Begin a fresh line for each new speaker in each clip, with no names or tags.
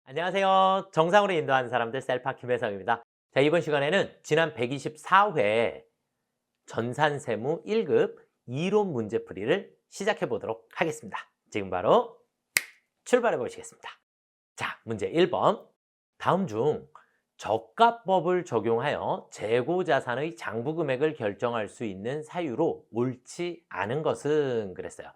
안녕하세요. 정상으로 인도하는 사람들 셀파 김혜성입니다. 자, 이번 시간에는 지난 124회 전산세무 1급 이론 문제풀이를 시작해 보도록 하겠습니다. 지금 바로 출발해 보시겠습니다. 자, 문제 1번. 다음 중 저가법을 적용하여 재고자산의 장부금액을 결정할 수 있는 사유로 옳지 않은 것은 그랬어요.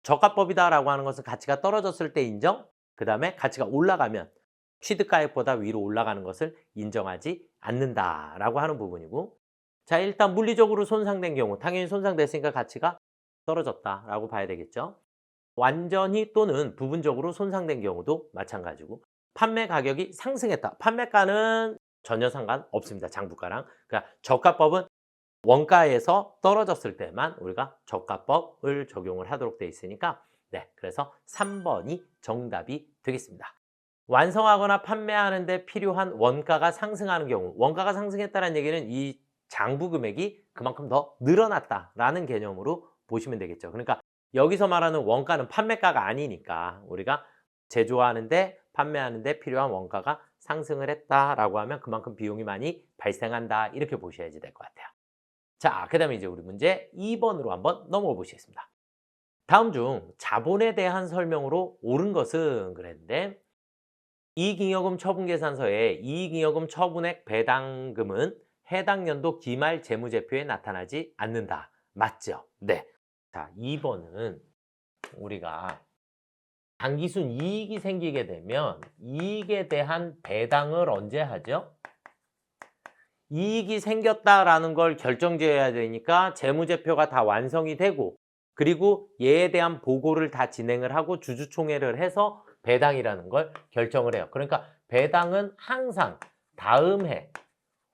저가법이다라고 하는 것은 가치가 떨어졌을 때 인정, 그 다음에 가치가 올라가면 취득가액보다 위로 올라가는 것을 인정하지 않는다라고 하는 부분이고, 자, 일단 물리적으로 손상된 경우, 당연히 손상됐으니까 가치가 떨어졌다라고 봐야 되겠죠. 완전히 또는 부분적으로 손상된 경우도 마찬가지고, 판매 가격이 상승했다. 판매가는 전혀 상관없습니다. 장부가랑. 그러니까 저가법은 원가에서 떨어졌을 때만 우리가 저가법을 적용을 하도록 되어 있으니까, 네, 그래서 3번이 정답이 되겠습니다. 완성하거나 판매하는 데 필요한 원가가 상승하는 경우, 원가가 상승했다는 얘기는 이 장부 금액이 그만큼 더 늘어났다라는 개념으로 보시면 되겠죠. 그러니까 여기서 말하는 원가는 판매가가 아니니까 우리가 제조하는데 판매하는데 필요한 원가가 상승을 했다라고 하면 그만큼 비용이 많이 발생한다, 이렇게 보셔야지 될 것 같아요. 자, 그 다음에 이제 우리 문제 2번으로 한번 넘어가 보시겠습니다. 다음 중 자본에 대한 설명으로 옳은 것은 그랬는데, 이익잉여금 처분계산서에 이익잉여금 처분액 배당금은 해당 연도 기말 재무제표에 나타나지 않는다. 맞죠? 네. 자, 2번은 우리가 당기순 이익이 생기게 되면 이익에 대한 배당을 언제 하죠? 이익이 생겼다라는 걸 결정지어야 되니까 재무제표가 다 완성이 되고, 그리고 얘에 대한 보고를 다 진행을 하고 주주총회를 해서 배당이라는 걸 결정을 해요. 그러니까 배당은 항상 다음 해,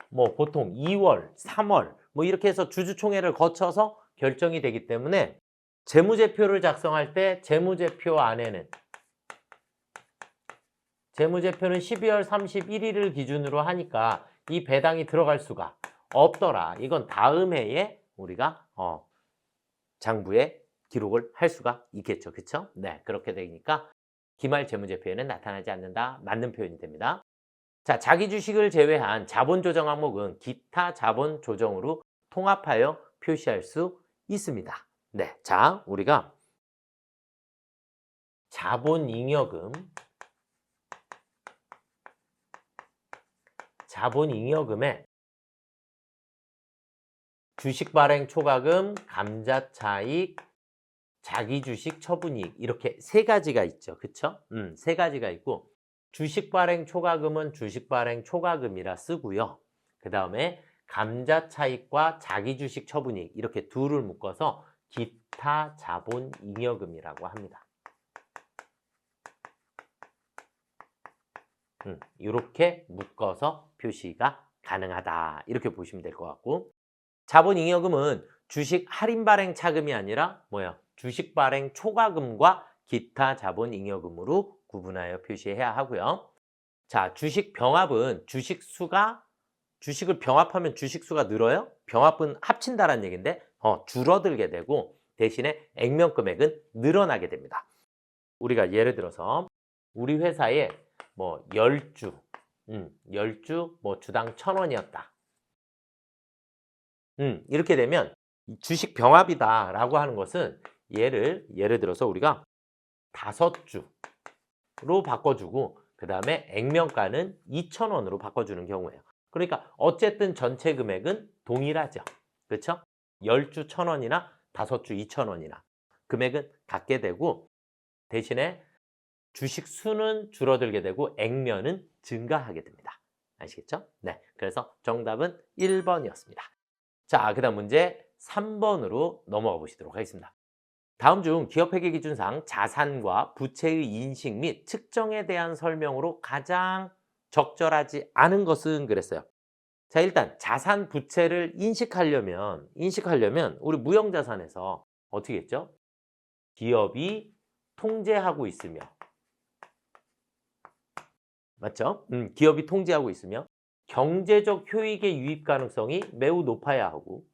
뭐 보통 2월, 3월 뭐 이렇게 해서 주주총회를 거쳐서 결정이 되기 때문에 재무제표를 작성할 때 재무제표는 12월 31일을 기준으로 하니까 이 배당이 들어갈 수가 없더라. 이건 다음 해에 우리가 장부에 기록을 할 수가 있겠죠. 그렇죠? 네, 그렇게 되니까 기말 재무제표에는 나타나지 않는다. 맞는 표현이 됩니다. 자, 자기 주식을 제외한 자본 조정 항목은 기타 자본 조정으로 통합하여 표시할 수 있습니다. 네, 자, 우리가 자본잉여금에 주식 발행 초과금, 감자차익, 자기주식 처분이익, 이렇게 세 가지가 있죠. 그쵸? 세 가지가 있고, 주식 발행 초과금은 주식 발행 초과금이라 쓰고요. 그 다음에 감자차익과 자기주식 처분이익, 이렇게 둘을 묶어서 기타 자본 잉여금이라고 합니다. 이렇게 묶어서 표시가 가능하다, 이렇게 보시면 될 것 같고, 자본잉여금은 주식 할인 발행 차금이 아니라 뭐야? 주식 발행 초과금과 기타 자본잉여금으로 구분하여 표시해야 하고요. 자, 주식 병합은 주식을 병합하면 주식 수가 늘어요? 병합은 합친다라는 얘기인데 줄어들게 되고, 대신에 액면 금액은 늘어나게 됩니다. 우리가 예를 들어서 우리 회사에 뭐 10주, 10주 뭐 주당 1,000원이었다. 이렇게 되면 주식 병합이다라고 하는 것은 예를 들어서 우리가 5주로 바꿔주고, 그 다음에 액면가는 2,000원으로 바꿔주는 경우예요. 그러니까 어쨌든 전체 금액은 동일하죠. 그렇죠? 10주 1,000원이나 5주 2,000원이나 금액은 같게 되고, 대신에 주식 수는 줄어들게 되고 액면은 증가하게 됩니다. 아시겠죠? 네, 그래서 정답은 1번이었습니다. 자, 그 다음 문제 3번으로 넘어가 보시도록 하겠습니다. 다음 중 기업회계 기준상 자산과 부채의 인식 및 측정에 대한 설명으로 가장 적절하지 않은 것은 그랬어요. 자, 일단 자산, 부채를 인식하려면 우리 무형자산에서 어떻게 했죠? 기업이 통제하고 있으며, 맞죠? 기업이 통제하고 있으며 경제적 효익의 유입 가능성이 매우 높아야 하고,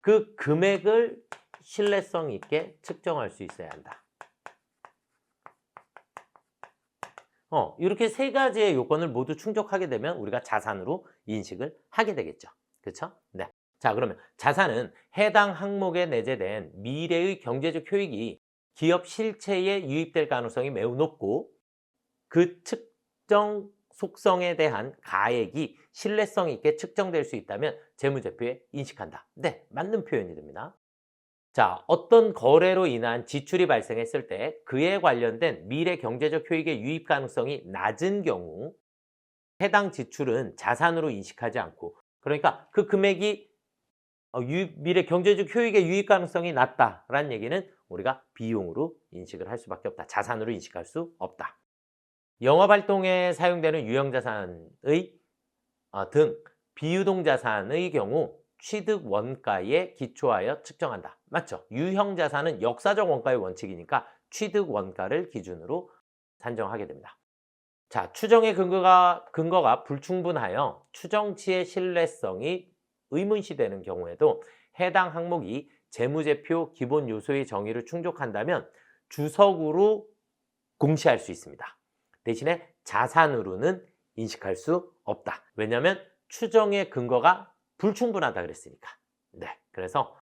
그 금액을 신뢰성 있게 측정할 수 있어야 한다. 이렇게 세 가지의 요건을 모두 충족하게 되면 우리가 자산으로 인식을 하게 되겠죠. 그렇죠? 네. 자, 그러면 자산은 해당 항목에 내재된 미래의 경제적 효익이 기업 실체에 유입될 가능성이 매우 높고 그 측정 속성에 대한 가액이 신뢰성 있게 측정될 수 있다면 재무제표에 인식한다. 네, 맞는 표현이 됩니다. 자, 어떤 거래로 인한 지출이 발생했을 때 그에 관련된 미래 경제적 효익의 유입 가능성이 낮은 경우 해당 지출은 자산으로 인식하지 않고, 그러니까 그 금액이 미래 경제적 효익의 유입 가능성이 낮다라는 얘기는 우리가 비용으로 인식을 할 수밖에 없다. 자산으로 인식할 수 없다. 영업활동에 사용되는 유형자산의 등 비유동자산의 경우 취득 원가에 기초하여 측정한다. 맞죠? 유형자산은 역사적 원가의 원칙이니까 취득 원가를 기준으로 산정하게 됩니다. 자, 추정의 근거가 불충분하여 추정치의 신뢰성이 의문시되는 경우에도 해당 항목이 재무제표 기본 요소의 정의를 충족한다면 주석으로 공시할 수 있습니다. 대신에 자산으로는 인식할 수 없다. 왜냐하면 추정의 근거가 불충분하다 그랬으니까. 네, 그래서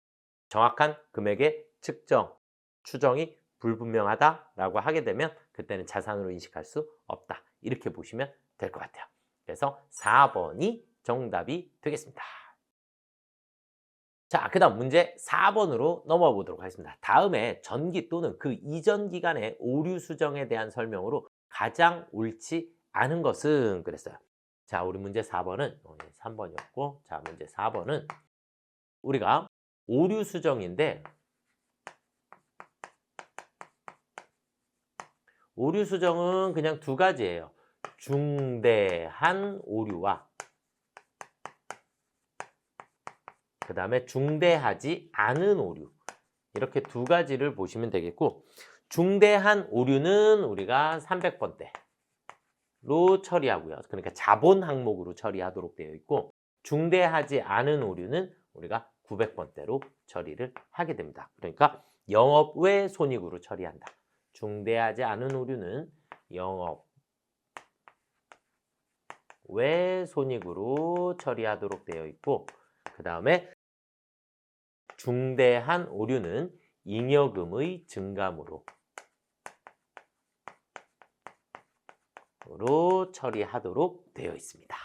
정확한 금액의 측정, 추정이 불분명하다라고 하게 되면 그때는 자산으로 인식할 수 없다. 이렇게 보시면 될 것 같아요. 그래서 4번이 정답이 되겠습니다. 자, 그 다음 문제 4번으로 넘어가 보도록 하겠습니다. 다음에 전기 또는 그 이전 기간의 오류 수정에 대한 설명으로 가장 옳지 않은 것은 그랬어요. 자, 우리 문제 4번은 3번이었고, 자, 문제 4번은 우리가 오류 수정인데, 오류 수정은 그냥 두 가지예요. 중대한 오류와 그 다음에 중대하지 않은 오류, 이렇게 두 가지를 보시면 되겠고, 중대한 오류는 우리가 300번대로 처리하고요. 그러니까 자본 항목으로 처리하도록 되어 있고, 중대하지 않은 오류는 우리가 900번대로 처리를 하게 됩니다. 그러니까 영업 외 손익으로 처리한다. 중대하지 않은 오류는 영업 외 손익으로 처리하도록 되어 있고, 그 다음에 중대한 오류는 잉여금의 증감으로 처리하도록 되어 있습니다.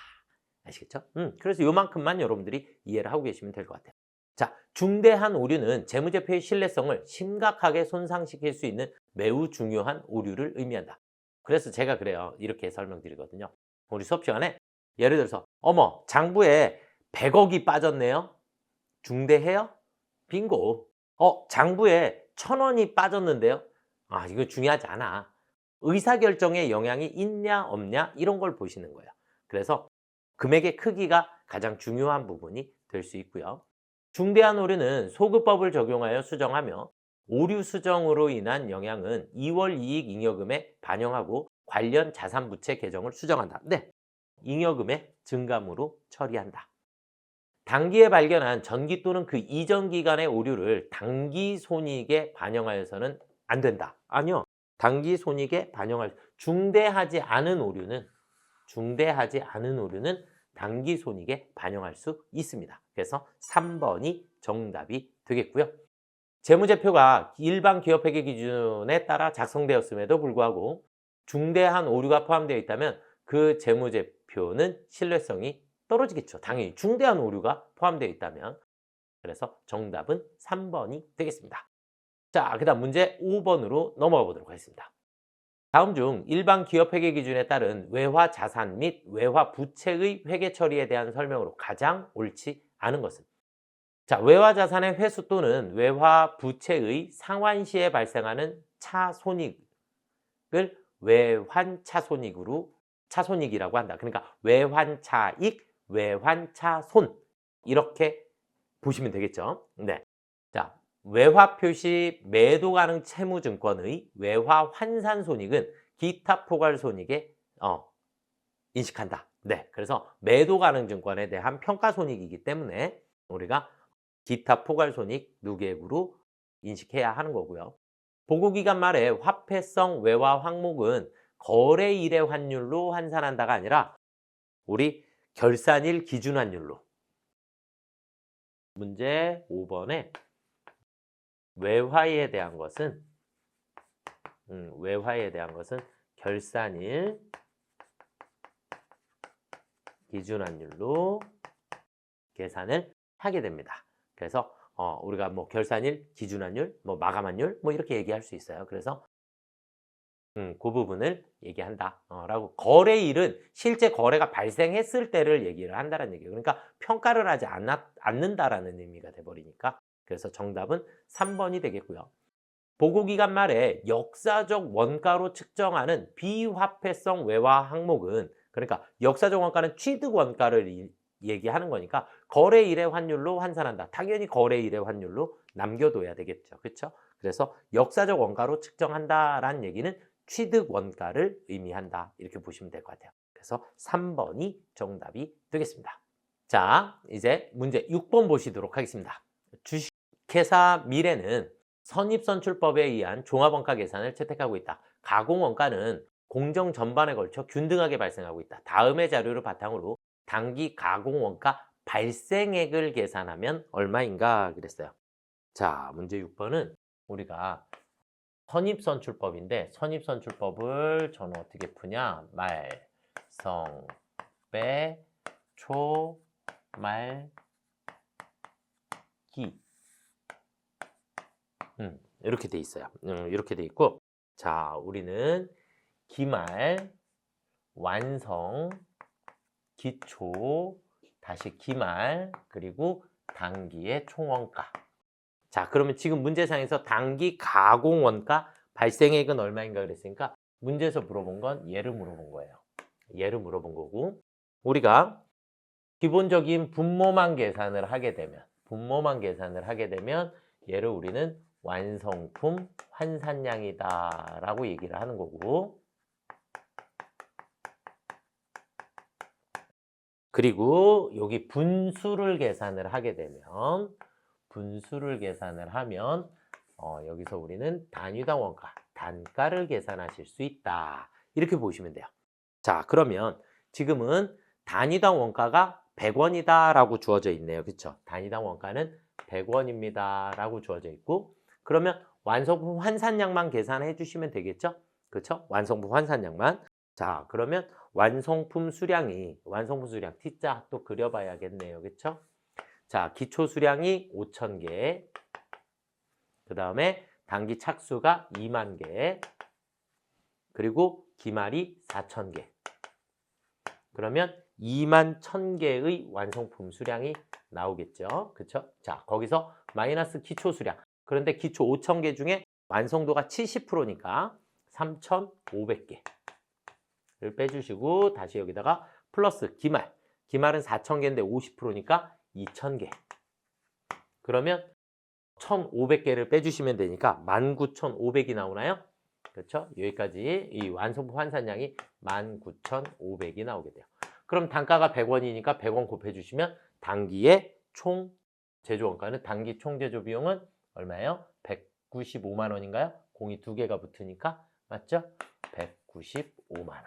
아시겠죠? 그래서 요만큼만 여러분들이 이해를 하고 계시면 될 것 같아요. 자, 중대한 오류는 재무제표의 신뢰성을 심각하게 손상시킬 수 있는 매우 중요한 오류를 의미한다. 그래서 제가 그래요. 이렇게 설명드리거든요. 우리 수업 시간에 예를 들어서 어머, 장부에 100억이 빠졌네요. 중대해요? 빙고. 장부에 1000원이 빠졌는데요. 이거 중요하지 않아. 의사결정에 영향이 있냐 없냐 이런 걸 보시는 거예요. 그래서 금액의 크기가 가장 중요한 부분이 될 수 있고요. 중대한 오류는 소급법을 적용하여 수정하며 오류 수정으로 인한 영향은 2월 이익 잉여금에 반영하고 관련 자산 부채 계정을 수정한다. 네, 잉여금의 증감으로 처리한다. 단기에 발견한 전기 또는 그 이전 기간의 오류를 단기 손익에 반영하여서는 안 된다. 아니요. 단기 손익에 반영할 중대하지 않은 오류는 단기 손익에 반영할 수 있습니다. 그래서 3번이 정답이 되겠고요. 재무제표가 일반 기업회계 기준에 따라 작성되었음에도 불구하고 중대한 오류가 포함되어 있다면 그 재무제표는 신뢰성이 떨어지겠죠. 당연히 중대한 오류가 포함되어 있다면. 그래서 정답은 3번이 되겠습니다. 자, 그 다음 문제 5번으로 넘어가 보도록 하겠습니다. 다음 중 일반 기업회계 기준에 따른 외화 자산 및 외화 부채의 회계 처리에 대한 설명으로 가장 옳지 않은 것은? 자, 외화 자산의 회수 또는 외화 부채의 상환 시에 발생하는 차손익을 차손익이라고 한다. 그러니까 외환차익, 외환차손 이렇게 보시면 되겠죠. 네. 자, 외화 표시 매도 가능 채무증권의 외화 환산 손익은 기타 포괄 손익에 인식한다. 네. 그래서 매도 가능 증권에 대한 평가 손익이기 때문에 우리가 기타 포괄 손익 누계액으로 인식해야 하는 거고요. 보고기간 말에 화폐성 외화 항목은 거래일의 환율로 환산한다가 아니라 우리 결산일 기준 환율로. 문제 5번에 외화에 대한 것은 결산일 기준 환율로 계산을 하게 됩니다. 그래서 우리가 뭐 결산일, 기준 환율, 뭐 마감 환율 뭐 이렇게 얘기할 수 있어요. 그래서 그 부분을 얘기한다. 라고 거래일은 실제 거래가 발생했을 때를 얘기를 한다는 얘기예요. 그러니까 평가를 하지 않는다라는 의미가 돼버리니까. 그래서 정답은 3번이 되겠고요. 보고기간 말에 역사적 원가로 측정하는 비화폐성 외화 항목은, 그러니까 역사적 원가는 취득 원가를 얘기하는 거니까 거래일의 환율로 환산한다. 당연히 거래일의 환율로 남겨둬야 되겠죠. 그렇죠? 그래서 역사적 원가로 측정한다라는 얘기는 취득 원가를 의미한다. 이렇게 보시면 될 것 같아요. 그래서 3번이 정답이 되겠습니다. 자, 이제 문제 6번 보시도록 하겠습니다. 주식회사 미래는 선입선출법에 의한 종합원가 계산을 채택하고 있다. 가공원가는 공정 전반에 걸쳐 균등하게 발생하고 있다. 다음의 자료를 바탕으로 당기 가공원가 발생액을 계산하면 얼마인가 그랬어요. 자, 문제 6번은 우리가 선입선출법인데 선입선출법을 저는 어떻게 푸냐? 말, 성, 빼, 초, 말, 기. 이렇게 돼 있어요. 이렇게 돼 있고, 자, 우리는 기말, 완성, 기초, 다시 기말, 그리고 단기의 총원가. 자, 그러면 지금 문제상에서 단기 가공원가 발생액은 얼마인가 그랬으니까 문제에서 물어본 건 얘를 물어본 거예요. 얘를 물어본 거고, 우리가 기본적인 분모만 계산을 하게 되면 얘를 우리는 완성품 환산량이다 라고 얘기를 하는 거고, 그리고 여기 분수를 계산을 하게 되면 여기서 우리는 단위당 원가, 단가를 계산하실 수 있다. 이렇게 보시면 돼요. 자, 그러면 지금은 단위당 원가가 100원이다 라고 주어져 있네요. 그렇죠? 단위당 원가는 100원입니다 라고 주어져 있고, 그러면 완성품 환산량만 계산해 주시면 되겠죠? 그렇죠? 완성품 환산량만. 자, 그러면 완성품 수량 T자 또 그려봐야겠네요. 그렇죠? 자, 기초 수량이 5,000개, 그 다음에 단기 착수가 2만 개, 그리고 기말이 4,000개. 그러면 2만 1,000개의 완성품 수량이 나오겠죠. 그렇죠? 자, 거기서 마이너스 기초 수량. 그런데 기초 5,000개 중에 완성도가 70%니까 3,500개를 빼주시고, 다시 여기다가 플러스 기말. 기말은 4,000개인데 50%니까 2,000개. 그러면 1,500개를 빼주시면 되니까 19,500이 나오나요? 그렇죠? 여기까지 이 완성품 환산량이 19,500이 나오게 돼요. 그럼 단가가 100원이니까 100원 곱해주시면 단기의 총 제조원가는, 단기 총 제조 비용은 얼마예요? 195만 원인가요? 공이 2개가 붙으니까, 맞죠? 195만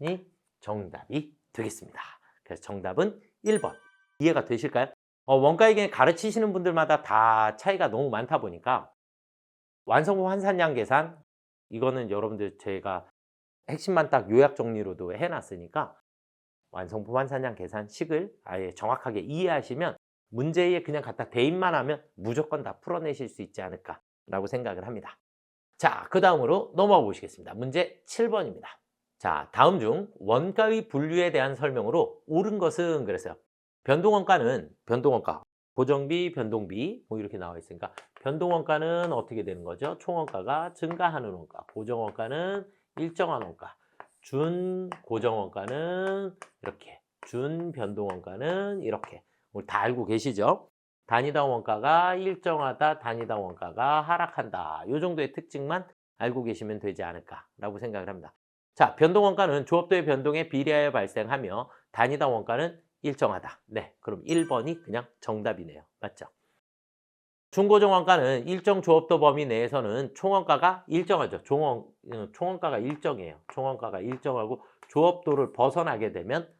원이 정답이 되겠습니다. 그래서 정답은 1번. 이해가 되실까요? 원가에게 가르치시는 분들마다 다 차이가 너무 많다 보니까 완성품 환산량 계산, 이거는 여러분들 제가 핵심만 딱 요약 정리로도 해놨으니까 완성품 환산량 계산식을 아예 정확하게 이해하시면 문제에 그냥 갖다 대입만 하면 무조건 다 풀어내실 수 있지 않을까라고 생각을 합니다. 자, 그 다음으로 넘어가 보시겠습니다. 문제 7번입니다. 자, 다음 중 원가의 분류에 대한 설명으로 옳은 것은 그랬어요. 변동원가는 고정비, 변동비 뭐 이렇게 나와 있으니까 변동원가는 어떻게 되는 거죠? 총원가가 증가하는 원가, 고정원가는 일정한 원가, 준고정원가는 이렇게, 준변동원가는 이렇게. 우리 다 알고 계시죠? 단위당 원가가 일정하다, 단위당 원가가 하락한다. 이 정도의 특징만 알고 계시면 되지 않을까라고 생각을 합니다. 자, 변동원가는 조업도의 변동에 비례하여 발생하며 단위당 원가는 일정하다. 네, 그럼 1번이 그냥 정답이네요. 맞죠? 중고정 원가는 일정 조업도 범위 내에서는 총원가가 일정하죠. 총원가가 일정이에요. 총원가가 일정하고 조업도를 벗어나게 되면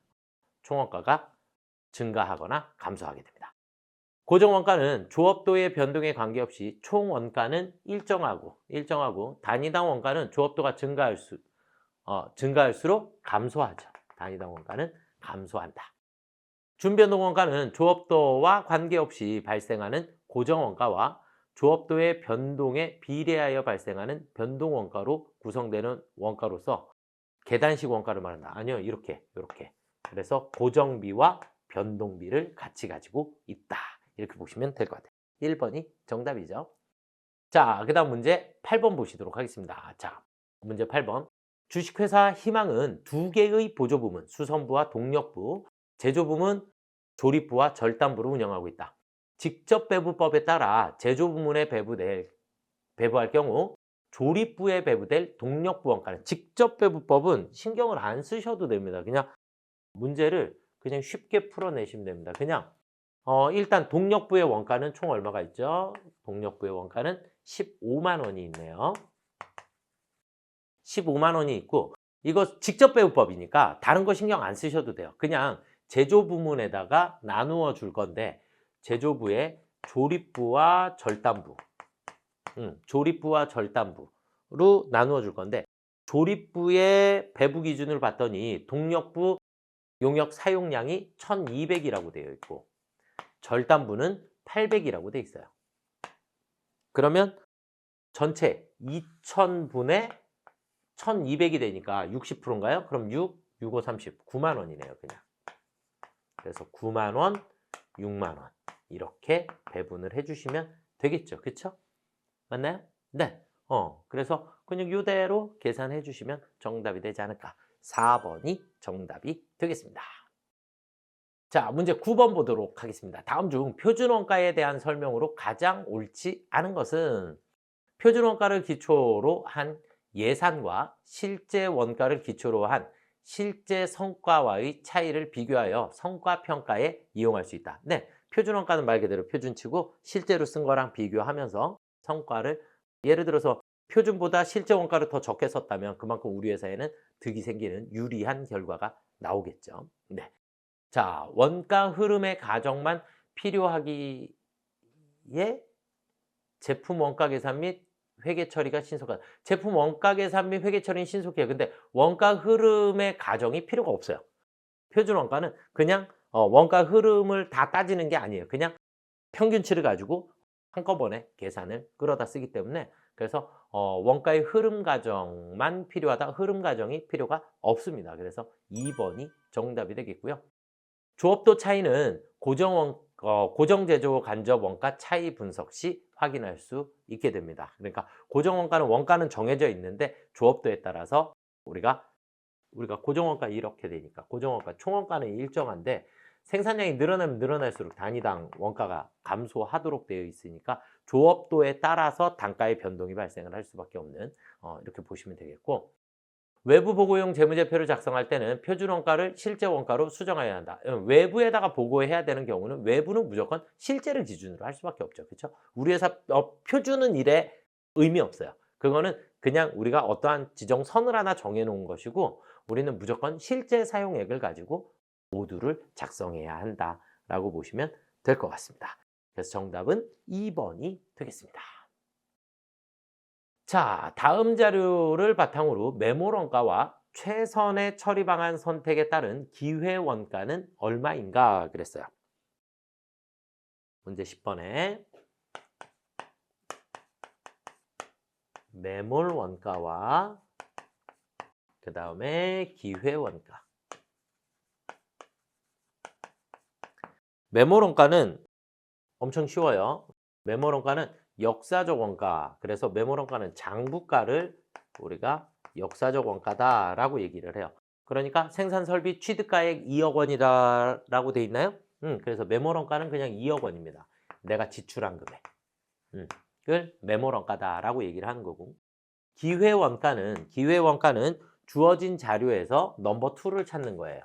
총원가가 증가하거나 감소하게 됩니다. 고정원가는 조업도의 변동에 관계없이 총원가는 일정하고 단위당 원가는 조업도가 증가할수록 감소하죠. 단위당 원가는 감소한다. 준변동 원가는 조업도와 관계없이 발생하는 고정원가와 조업도의 변동에 비례하여 발생하는 변동원가로 구성되는 원가로서 계단식 원가를 말한다. 아니요, 이렇게. 그래서 고정비와 변동비를 같이 가지고 있다. 이렇게 보시면 될 것 같아요. 1번이 정답이죠. 자, 그 다음 문제 8번 보시도록 하겠습니다. 자, 문제 8번. 주식회사 희망은 2개의 보조부문, 수선부와 동력부, 제조부문, 조립부와 절단부를 운영하고 있다. 직접 배부법에 따라 제조부문에 배부할 경우 조립부에 배부될 동력부 원가는, 직접 배부법은 신경을 안 쓰셔도 됩니다. 그냥 문제를 그냥 쉽게 풀어내시면 됩니다. 그냥 일단 동력부의 원가는 총 얼마가 있죠? 동력부의 원가는 15만 원이 있네요. 15만 원이 있고, 이거 직접 배부법이니까 다른 거 신경 안 쓰셔도 돼요. 그냥 제조 부문에다가 나누어 줄 건데, 제조부의 조립부와 절단부, 조립부와 절단부로 나누어 줄 건데, 조립부의 배부 기준을 봤더니 동력부 용역 사용량이 1200이라고 되어 있고 절단부는 800이라고 되어 있어요. 그러면 전체 2000분의 1200이 되니까 60%인가요? 그럼 6, 5, 30, 9만 원이네요, 그냥. 그래서 9만 원, 6만 원 이렇게 배분을 해주시면 되겠죠, 그쵸? 맞나요? 네. 그래서 그냥 이대로 계산해 주시면 정답이 되지 않을까. 4번이 정답이 되겠습니다. 자, 문제 9번 보도록 하겠습니다. 다음 중 표준원가에 대한 설명으로 가장 옳지 않은 것은, 표준원가를 기초로 한 예산과 실제 원가를 기초로 한 실제 성과와의 차이를 비교하여 성과평가에 이용할 수 있다. 네, 표준원가는 말 그대로 표준치고 실제로 쓴 거랑 비교하면서 성과를, 예를 들어서 표준보다 실제 원가를 더 적게 썼다면 그만큼 우리 회사에는 득이 생기는 유리한 결과가 나오겠죠. 네. 자, 원가 흐름의 가정만 필요하기에 제품 원가 계산 및 회계 처리가 신속하다. 제품 원가 계산 및 회계 처리는 신속해요. 근데 원가 흐름의 가정이 필요가 없어요. 표준 원가는 그냥 원가 흐름을 다 따지는 게 아니에요. 그냥 평균치를 가지고 한꺼번에 계산을 끌어다 쓰기 때문에, 그래서 원가의 흐름 가정만 필요하다. 흐름 가정이 필요가 없습니다. 그래서 2번이 정답이 되겠고요. 조업도 차이는 고정 제조 간접 원가 차이 분석 시 확인할 수 있게 됩니다. 그러니까 고정 원가는 정해져 있는데 조업도에 따라서 우리가 고정 원가 이렇게 되니까 고정 원가 총 원가는 일정한데 생산량이 늘어나면 늘어날수록 단위당 원가가 감소하도록 되어 있으니까 조업도에 따라서 단가의 변동이 발생을 할 수밖에 없는, 이렇게 보시면 되겠고, 외부 보고용 재무제표를 작성할 때는 표준 원가를 실제 원가로 수정해야 한다. 외부에다가 보고해야 되는 경우는 외부는 무조건 실제를 기준으로 할 수밖에 없죠. 그렇죠? 우리 회사 표준은 이래 의미 없어요. 그거는 그냥 우리가 어떠한 지정선을 하나 정해 놓은 것이고, 우리는 무조건 실제 사용액을 가지고 모두를 작성해야 한다라고 보시면 될 것 같습니다. 그래서 정답은 2번이 되겠습니다. 자, 다음 자료를 바탕으로 매몰원가와 최선의 처리 방안 선택에 따른 기회원가는 얼마인가 그랬어요. 문제 10번에 매몰원가와 그 다음에 기회원가. 매몰원가는 엄청 쉬워요. 매몰원가는 역사적 원가. 그래서 매몰원가는 장부가를 우리가 역사적 원가다라고 얘기를 해요. 그러니까 생산설비 취득가액 2억 원이다라고 돼 있나요? 그래서 매몰원가는 그냥 2억 원입니다. 내가 지출한 금액. 그걸 매몰원가다라고 얘기를 하는 거고, 기회원가는 주어진 자료에서 넘버 2를 찾는 거예요.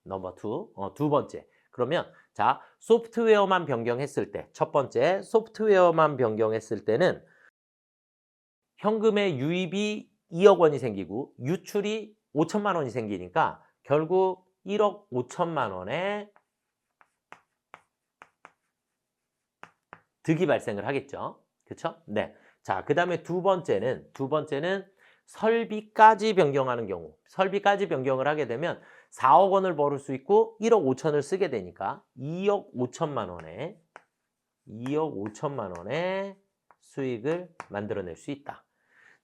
넘버 2, 두 번째. 그러면 자, 소프트웨어만 변경했을 때, 첫 번째 소프트웨어만 변경했을 때는 현금의 유입이 2억 원이 생기고 유출이 5천만 원이 생기니까 결국 1억 5천만 원의 득이 발생을 하겠죠. 그렇죠? 네. 자, 그다음에 두 번째는 설비까지 변경하는 경우. 설비까지 변경을 하게 되면 4억 원을 벌을 수 있고 1억 5천을 쓰게 되니까 2억 5천만 원의 수익을 만들어낼 수 있다.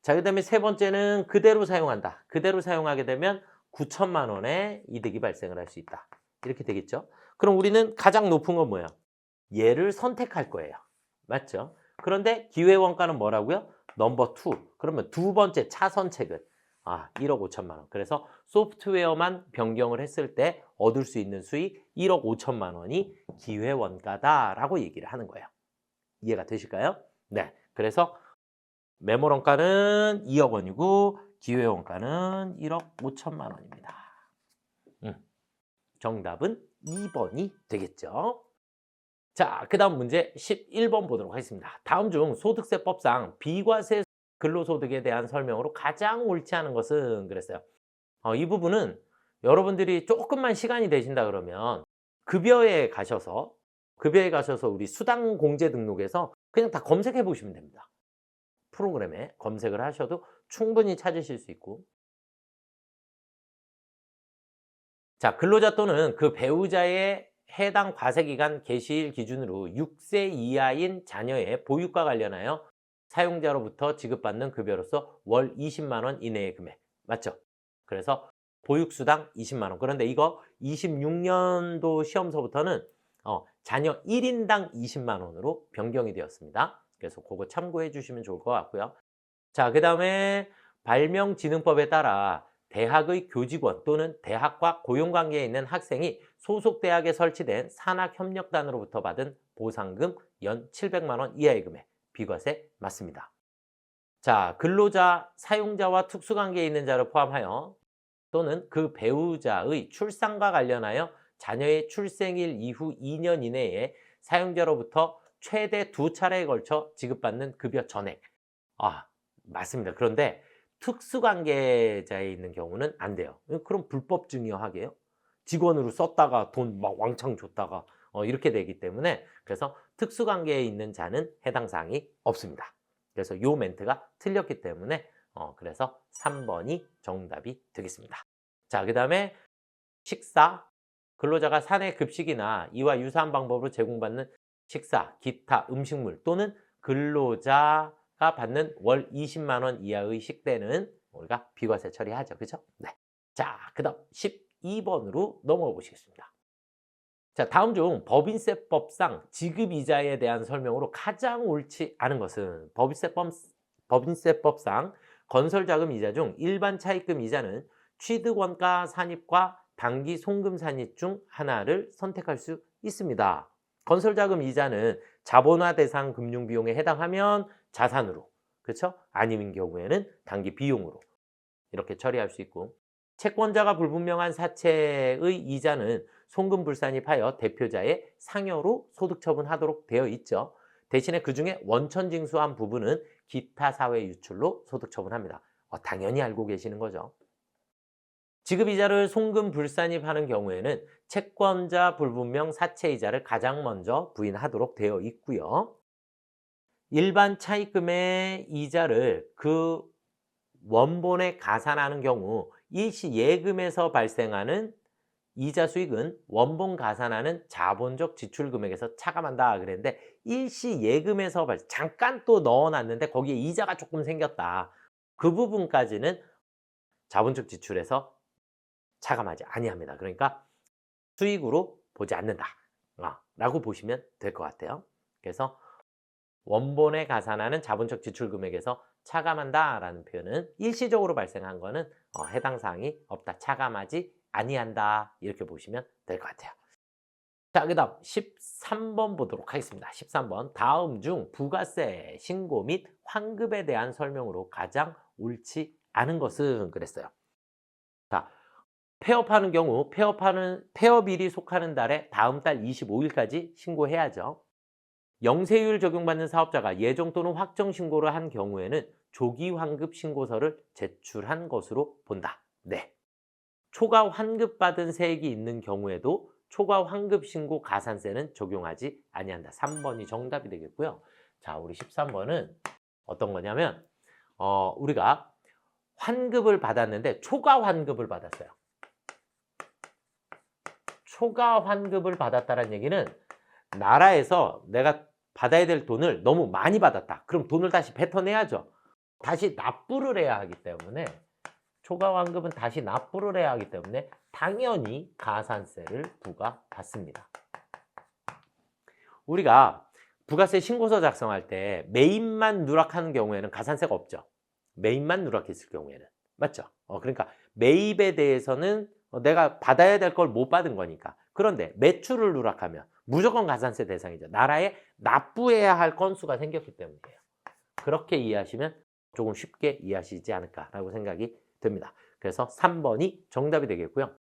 자, 그다음에 세 번째는 그대로 사용한다. 그대로 사용하게 되면 9천만 원의 이득이 발생을 할 수 있다. 이렇게 되겠죠. 그럼 우리는 가장 높은 건 뭐예요? 얘를 선택할 거예요. 맞죠? 그런데 기회 원가는 뭐라고요? 넘버 2. 그러면 두 번째 차선책은 1억 5천만 원. 그래서 소프트웨어만 변경을 했을 때 얻을 수 있는 수익 1억 5천만 원이 기회 원가다라고 얘기를 하는 거예요. 이해가 되실까요? 네. 그래서 메모 원가는 2억 원이고 기회 원가는 1억 5천만 원입니다. 정답은 2번이 되겠죠. 자, 그 다음 문제 11번 보도록 하겠습니다. 다음 중 소득세법상 비과세 근로소득에 대한 설명으로 가장 옳지 않은 것은 그랬어요. 이 부분은 여러분들이 조금만 시간이 되신다 그러면 급여에 가셔서 우리 수당 공제 등록에서 그냥 다 검색해 보시면 됩니다. 프로그램에 검색을 하셔도 충분히 찾으실 수 있고. 자, 근로자 또는 그 배우자의 해당 과세기간 개시일 기준으로 6세 이하인 자녀의 보육과 관련하여 사용자로부터 지급받는 급여로서 월 20만 원 이내의 금액. 맞죠? 그래서 보육수당 20만 원. 그런데 이거 26년도 시험서부터는 자녀 1인당 20만 원으로 변경이 되었습니다. 그래서 그거 참고해 주시면 좋을 것 같고요. 자, 그 다음에 발명진흥법에 따라 대학의 교직원 또는 대학과 고용관계에 있는 학생이 소속 대학에 설치된 산학협력단으로부터 받은 보상금 연 700만 원 이하의 금액, 비과세 맞습니다. 자, 근로자, 사용자와 특수관계에 있는 자를 포함하여 또는 그 배우자의 출산과 관련하여 자녀의 출생일 이후 2년 이내에 사용자로부터 최대 2차례에 걸쳐 지급받는 급여 전액. 맞습니다. 그런데 특수관계자에 있는 경우는 안 돼요. 그럼 불법 증여하게요. 직원으로 썼다가 돈 막 왕창 줬다가 이렇게 되기 때문에 그래서 특수관계에 있는 자는 해당 사항이 없습니다. 그래서 요 멘트가 틀렸기 때문에 그래서 3번이 정답이 되겠습니다. 자, 그 다음에 식사, 근로자가 사내 급식이나 이와 유사한 방법으로 제공받는 식사, 기타 음식물 또는 근로자가 받는 월 20만 원 이하의 식대는 우리가 비과세 처리하죠. 그죠? 네. 자, 그 다음 12번으로 넘어가 보시겠습니다. 자, 다음 중 법인세법상 지급이자에 대한 설명으로 가장 옳지 않은 것은 법인세법상 건설자금 이자 중 일반 차입금 이자는 취득원가 산입과 단기 송금 산입 중 하나를 선택할 수 있습니다. 건설자금 이자는 자본화 대상 금융비용에 해당하면 자산으로, 그렇죠? 아닌 경우에는 단기 비용으로 이렇게 처리할 수 있고, 채권자가 불분명한 사채의 이자는 송금 불산입하여 대표자의 상여로 소득 처분하도록 되어 있죠. 대신에 그중에 원천 징수한 부분은 기타 사회 유출로 소득 처분합니다. 당연히 알고 계시는 거죠. 지급이자를 송금 불산입하는 경우에는 채권자 불분명 사채이자를 가장 먼저 부인하도록 되어 있고요. 일반 차입금의 이자를 그 원본에 가산하는 경우 일시 예금에서 발생하는 이자 수익은 원본 가산하는 자본적 지출 금액에서 차감한다 그랬는데 일시 예금에서 잠깐 또 넣어놨는데 거기에 이자가 조금 생겼다. 그 부분까지는 자본적 지출에서 차감하지 아니합니다. 그러니까 수익으로 보지 않는다 라고 보시면 될 것 같아요. 그래서 원본에 가산하는 자본적 지출 금액에서 차감한다 라는 표현은 일시적으로 발생한 거는 해당 사항이 없다, 차감하지 아니한다 이렇게 보시면 될 것 같아요. 자, 그 다음 13번 보도록 하겠습니다. 13번 다음 중 부가세 신고 및 환급에 대한 설명으로 가장 옳지 않은 것은 그랬어요. 자, 폐업하는 경우 폐업일이 속하는 달에 다음 달 25일까지 신고해야죠. 영세율 적용받는 사업자가 예정 또는 확정 신고를 한 경우에는 조기 환급 신고서를 제출한 것으로 본다. 네. 초과 환급받은 세액이 있는 경우에도 초과 환급 신고 가산세는 적용하지 아니한다. 3번이 정답이 되겠고요. 자, 우리 13번은 어떤 거냐면 우리가 환급을 받았는데 초과 환급을 받았어요. 초과 환급을 받았다는 얘기는 나라에서 내가 받아야 될 돈을 너무 많이 받았다. 그럼 돈을 다시 뱉어내야죠. 다시 납부를 해야 하기 때문에 초과 환급은 다시 납부를 해야 하기 때문에 당연히 가산세를 부과받습니다. 우리가 부가세 신고서 작성할 때 매입만 누락하는 경우에는 가산세가 없죠. 매입만 누락했을 경우에는. 맞죠? 그러니까 매입에 대해서는 내가 받아야 될 걸 못 받은 거니까. 그런데 매출을 누락하면 무조건 가산세 대상이죠. 나라에 납부해야 할 건수가 생겼기 때문이에요. 그렇게 이해하시면 조금 쉽게 이해하시지 않을까라고 생각이 듭니다. 그래서 3번이 정답이 되겠고요.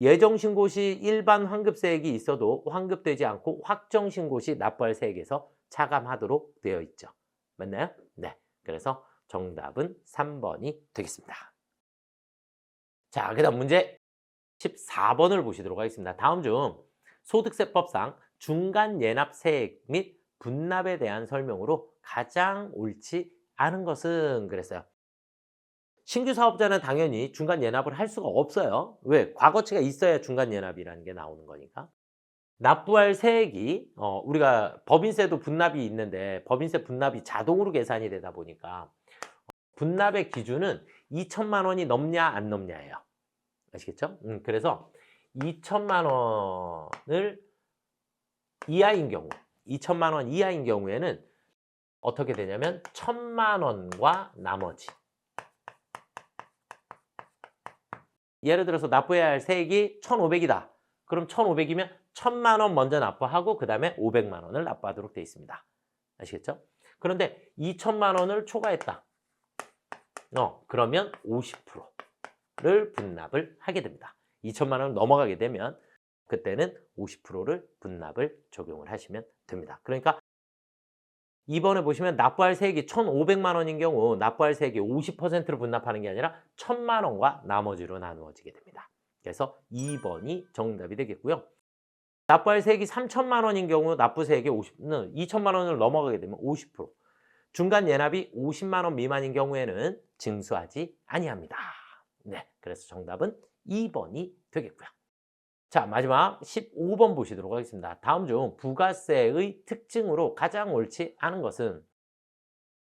예정신고 시 일반 환급세액이 있어도 환급되지 않고 확정신고 시 납부할 세액에서 차감하도록 되어 있죠. 맞나요? 네. 그래서 정답은 3번이 되겠습니다. 자, 그 다음 문제 14번을 보시도록 하겠습니다. 다음 중 소득세법상 중간예납세액 및 분납에 대한 설명으로 가장 옳지 않은 것은 그랬어요. 신규 사업자는 당연히 중간예납을 할 수가 없어요. 왜? 과거치가 있어야 중간예납이라는 게 나오는 거니까. 납부할 세액이 우리가 법인세도 분납이 있는데 법인세 분납이 자동으로 계산이 되다 보니까 분납의 기준은 2천만 원이 넘냐 안 넘냐예요. 아시겠죠? 그래서 2천만 원을 이하인 경우 2천만 원 이하인 경우에는 어떻게 되냐면 1,000만 원과 나머지 예를 들어서 납부해야 할 세액이 1,500이다. 그럼 1,500이면 1,000만 원 먼저 납부하고 그 다음에 500만 원을 납부하도록 되어 있습니다. 아시겠죠? 그런데 2,000만 원을 초과했다. 그러면 50%를 분납을 하게 됩니다. 2,000만 원을 넘어가게 되면 그때는 50%를 분납을 적용을 하시면 됩니다. 그러니까 이번에 보시면 납부할 세액이 1,500만 원인 경우 납부할 세액이 50%를 분납하는 게 아니라 1,000만 원과 나머지로 나누어지게 됩니다. 그래서 2번이 정답이 되겠고요. 납부할 세액이 3,000만 원인 경우 납부 세액의 2,000만 원을 넘어가게 되면 50%. 중간 예납이 50만 원 미만인 경우에는 징수하지 아니합니다. 네, 그래서 정답은 2번이 되겠고요. 자, 마지막 15번 보시도록 하겠습니다. 다음 중 부가세의 특징으로 가장 옳지 않은 것은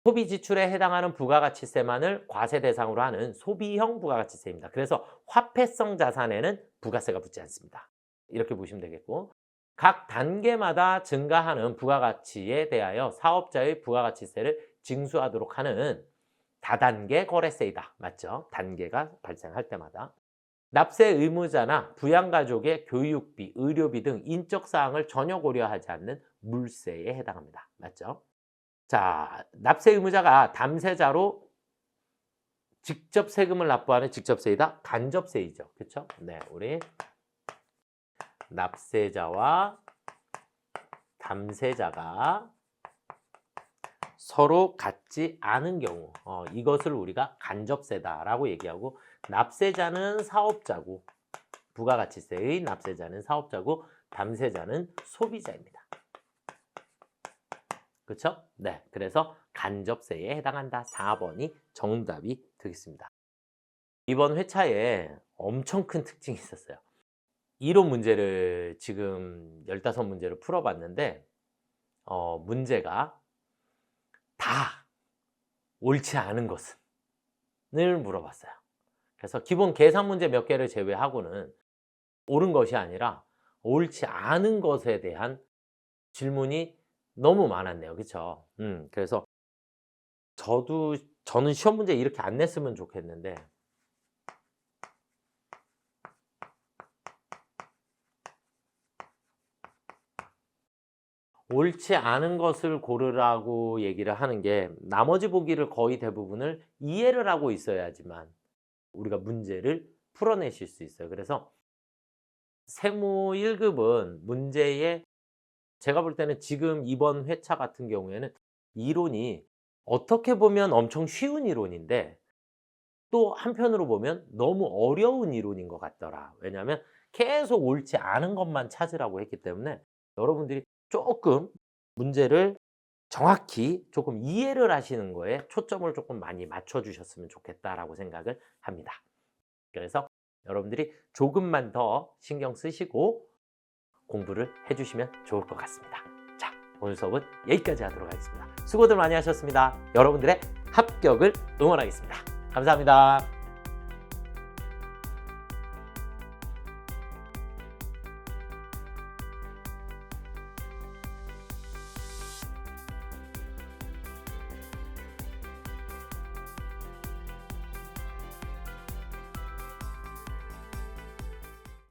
소비 지출에 해당하는 부가가치세만을 과세 대상으로 하는 소비형 부가가치세입니다. 그래서 화폐성 자산에는 부가세가 붙지 않습니다. 이렇게 보시면 되겠고, 각 단계마다 증가하는 부가가치에 대하여 사업자의 부가가치세를 징수하도록 하는 다단계 거래세이다. 맞죠? 단계가 발생할 때마다. 납세 의무자나 부양가족의 교육비, 의료비 등 인적 사항을 전혀 고려하지 않는 물세에 해당합니다. 맞죠? 자, 납세 의무자가 담세자로 직접 세금을 납부하는 직접세이다. 간접세이죠. 그렇죠? 네, 우리 납세자와 담세자가 서로 같지 않은 경우 이것을 우리가 간접세다라고 얘기하고, 납세자는 사업자고 부가가치세의 납세자는 사업자고 담세자는 소비자입니다. 그렇죠? 네, 그래서 간접세에 해당한다. 4번이 정답이 되겠습니다. 이번 회차에 엄청 큰 특징이 있었어요. 이론 문제를 지금 15문제를 풀어봤는데 문제가 다 옳지 않은 것을 물어봤어요. 그래서 기본 계산 문제 몇 개를 제외하고는 옳은 것이 아니라 옳지 않은 것에 대한 질문이 너무 많았네요. 그렇죠? 그래서 저는 시험 문제 이렇게 안 냈으면 좋겠는데 옳지 않은 것을 고르라고 얘기를 하는 게 나머지 보기를 거의 대부분을 이해를 하고 있어야지만 우리가 문제를 풀어내실 수 있어요. 그래서 세무 1급은 문제의 제가 볼 때는 지금 이번 회차 같은 경우에는 이론이 어떻게 보면 엄청 쉬운 이론인데 또 한편으로 보면 너무 어려운 이론인 것 같더라. 왜냐하면 계속 옳지 않은 것만 찾으라고 했기 때문에 여러분들이 조금 문제를 정확히 조금 이해를 하시는 거에 초점을 조금 많이 맞춰 주셨으면 좋겠다라고 생각을 합니다. 그래서 여러분들이 조금만 더 신경 쓰시고 공부를 해주시면 좋을 것 같습니다. 자, 오늘 수업은 여기까지 하도록 하겠습니다. 수고들 많이 하셨습니다. 여러분들의 합격을 응원하겠습니다. 감사합니다.